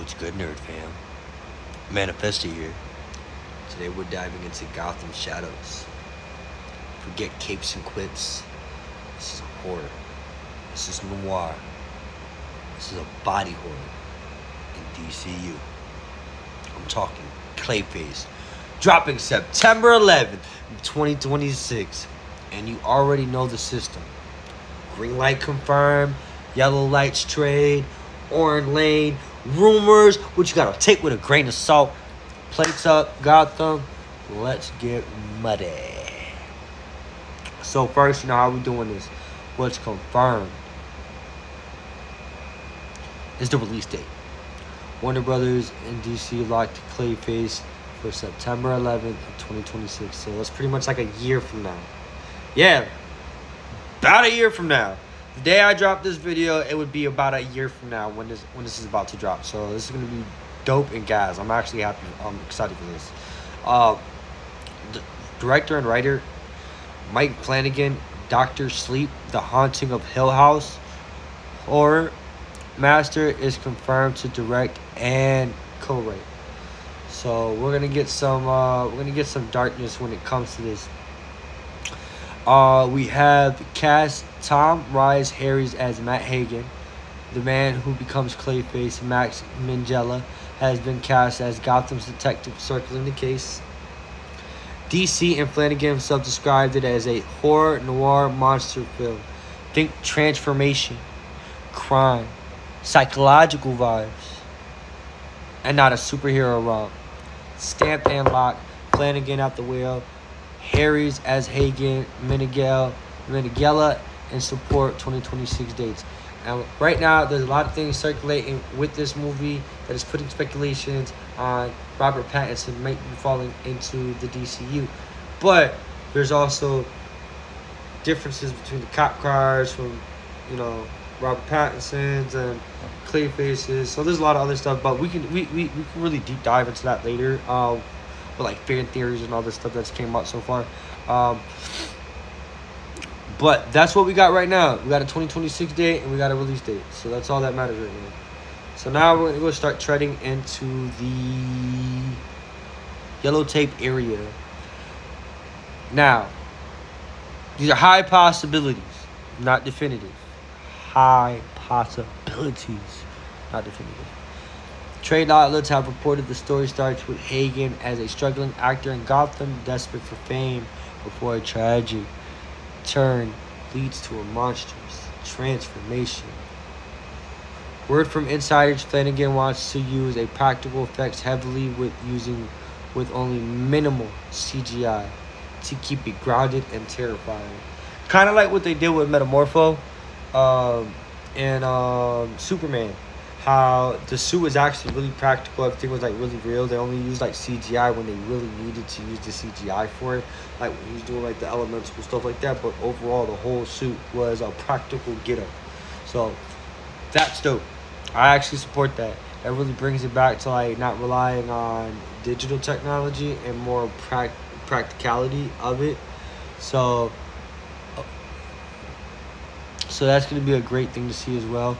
What's good, nerd fam? Mannifester here. Today we're diving into Gotham shadows. Forget capes and quips. This is a horror. This is noir. This is a body horror in DCU. I'm talking Clayface. Dropping September 11th, 2026. And you already know the system. Green light confirmed. Yellow lights trade. Orange lane. Rumors, which you gotta take with a grain of salt. Plates up, Gotham. Let's get muddy. So first, how we doing this? What's confirmed is the release date. Warner Brothers and DC locked Clayface for September 11th of 2026. So that's pretty much like a year from now. Yeah, about a year from now. The day I drop this video, it would be about a year from now when this is about to drop. So this is gonna be dope and gas. I'm actually happy. I'm excited for this. The director and writer Mike Flanagan, Dr. Sleep, The Haunting of Hill House, horror master is confirmed to direct and co-write. So we're gonna get some darkness when it comes to this. We have cast Tom Rise Harris as Matt Hagen. The man who becomes Clayface, Max Minghella, has been cast as Gotham's detective circling the case. DC and Flanagan himself described it as a horror noir monster film. Think transformation, crime, psychological vibes, and not a superhero romp. Stamped and locked. Flanagan at the wheel. Harris as Hagen, Minghella, and support 2026 dates. And right now, there's a lot of things circulating with this movie that is putting speculations on Robert Pattinson might be falling into the DCU. But there's also differences between the cop cars from, Robert Pattinson's and Clayface's. So there's a lot of other stuff, but we can really deep dive into that later. With like fan theories and all this stuff that's came out so far. But that's what we got right now. We got a 2026 date and we got a release date. So that's all that matters right now. So now we're going to start treading into the yellow tape area. Now, these are high possibilities, not definitive. High possibilities, not definitive. Trade outlets have reported the story starts with Hagen as a struggling actor in Gotham, desperate for fame, before a tragic turn leads to a monstrous transformation. Word from insiders, Flanagan wants to use a practical effects heavily with only minimal CGI to keep it grounded and terrifying. Kind of like what they did with Metamorpho and Superman. How the suit was actually really practical. Everything was like really real. They only used like CGI when they really needed to use the CGI for it. Like when he was doing like the elemental stuff like that. But overall, the whole suit was a practical get-up. So that's dope. I actually support that. That really brings it back to like not relying on digital technology and more practicality of it. So that's going to be a great thing to see as well.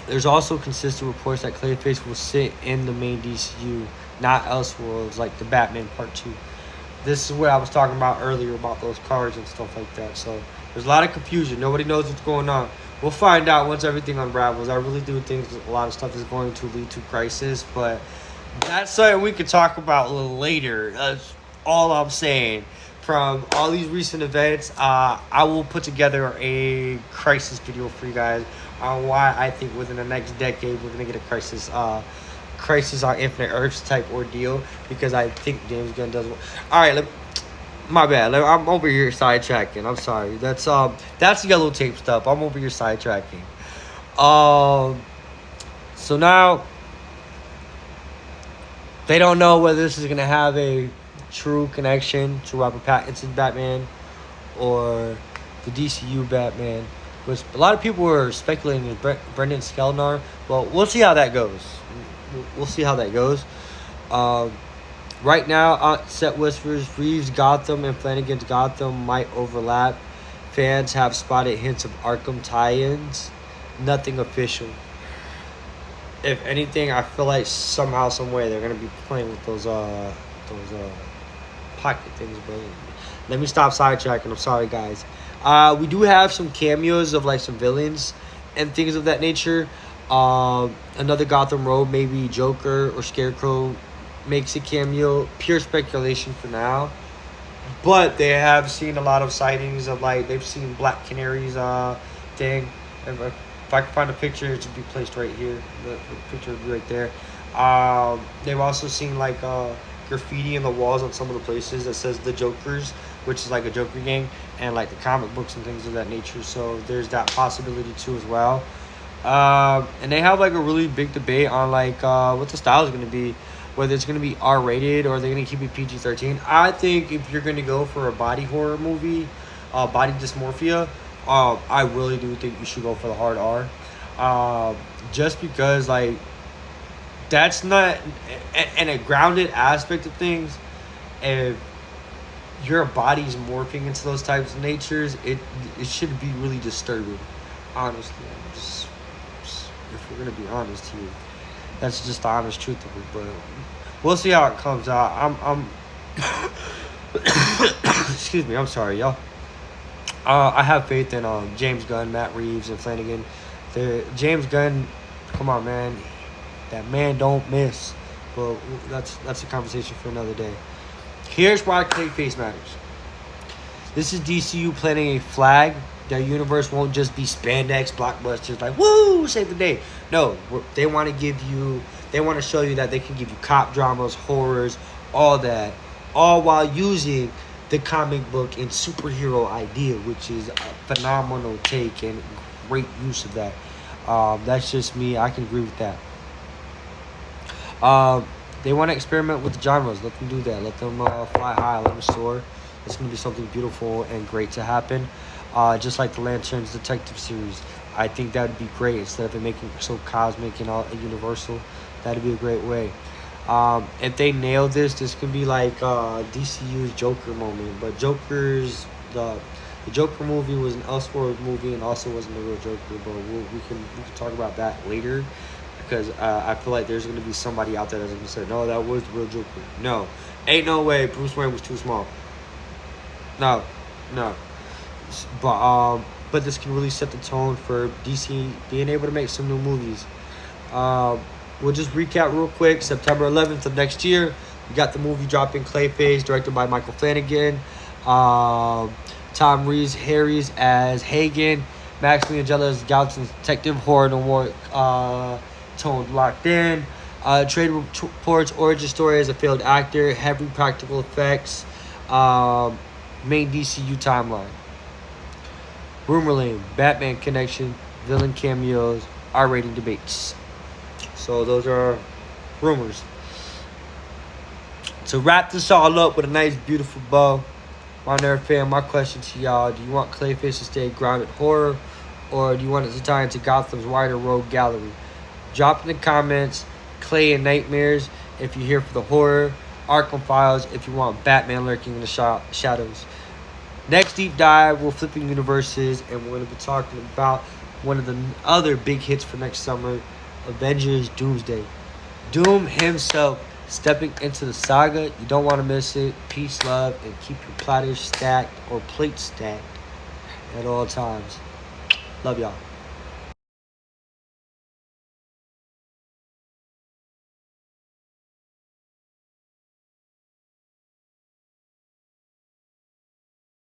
There's also consistent reports that Clayface will sit in the main DCU, not Elseworlds, like the Batman Part 2. This is what I was talking about earlier about those cars and stuff like that. So there's a lot of confusion. Nobody knows what's going on. We'll find out once everything unravels. I really do think a lot of stuff is going to lead to crisis, but that's something we could talk about a little later. That's all I'm saying. From all these recent events, I will put together a crisis video for you guys on why I think within the next decade we're gonna get a crisis on Infinite Earths type ordeal, because I think James Gunn does. All right, my bad. I'm over here sidetracking. I'm sorry. That's yellow tape stuff. I'm over here sidetracking. So now they don't know whether this is gonna have a true connection to Robert Pattinson's Batman or the DCU Batman, which a lot of people were speculating with Brendan Skelnar. Well, we'll see how that goes. Right now, set whispers, Reeves' Gotham and Flanagan's Gotham might overlap. Fans have spotted hints of Arkham tie-ins. Nothing official. if anything, I feel like somehow, some way, they're gonna be playing with those pocket things, bro. Let me stop sidetracking. I'm sorry, guys. We do have some cameos of like some villains and things of that nature. Another Gotham Road, maybe Joker or Scarecrow makes a cameo. Pure speculation for now, but they have seen a lot of sightings of like they've seen Black Canary's thing. If I can find a picture, it should be placed right here. The picture would be right there. They've also seen like graffiti in the walls on some of the places that says the Jokers, which is like a Joker gang, and like the comic books and things of that nature. So there's that possibility too as well. And they have like a really big debate on like what the style is going to be, whether it's going to be R-rated or they're going to keep it PG-13. I think if you're going to go for a body horror movie, body dysmorphia, I really do think you should go for the hard R. Just because like that's not and a grounded aspect of things. If your body's morphing into those types of natures, it should be really disturbing. Honestly, if we're gonna be honest here, that's just the honest truth of it. But we'll see how it comes out. I'm excuse me. I'm sorry, y'all. I have faith in James Gunn, Matt Reeves, and Flanagan. James Gunn, come on, man. That man don't miss. But that's a conversation for another day. Here's why Clayface matters. This is DCU planting a flag. Their universe won't just be spandex blockbusters like, woo, save the day. No, they want to show you that they can give you cop dramas, horrors, all that, all while using the comic book and superhero idea, which is a phenomenal take and great use of that. That's just me. I can agree with that. They want to experiment with the genres. Let them do that. Let them fly high. Let them soar. It's going to be something beautiful and great to happen. Just like the Lanterns Detective series. I think that would be great. Instead of it making it so cosmic and all universal, that would be a great way. If they nail this could be like DCU's Joker moment. But the Joker movie was an Elseworlds movie and also wasn't a real Joker. But we can talk about that later, because I feel like there's gonna be somebody out there that's gonna say, no, that was the real Joker. No, ain't no way. Bruce Wayne was too small. No. But this can really set the tone for DC being able to make some new movies. We'll just recap real quick. September 11th of next year, we got the movie dropping, Clayface, directed by Michael Flanagan. Tom Rees Harris as Hagen. Max Minghella as Gotham's detective, horror noir tone locked in. Trade reports origin story as a failed actor, heavy practical effects. Main DCU timeline. Rumor lane, Batman connection, villain cameos, R-rating debates. So those are rumors. To wrap this all up with a nice, beautiful bow, my nerd fan, my question to y'all: do you want Clayface to stay grounded horror, or do you want it to tie into Gotham's wider rogue gallery? Drop in the comments. Clay and Nightmares if you're here for the horror. Arkham Files if you want Batman lurking in the shadows. Next deep dive, we're flipping universes, and we're going to be talking about one of the other big hits for next summer, Avengers Doomsday. Doom himself stepping into the saga. You don't want to miss it. Peace, love, and keep your platters stacked or plates stacked at all times. Love y'all.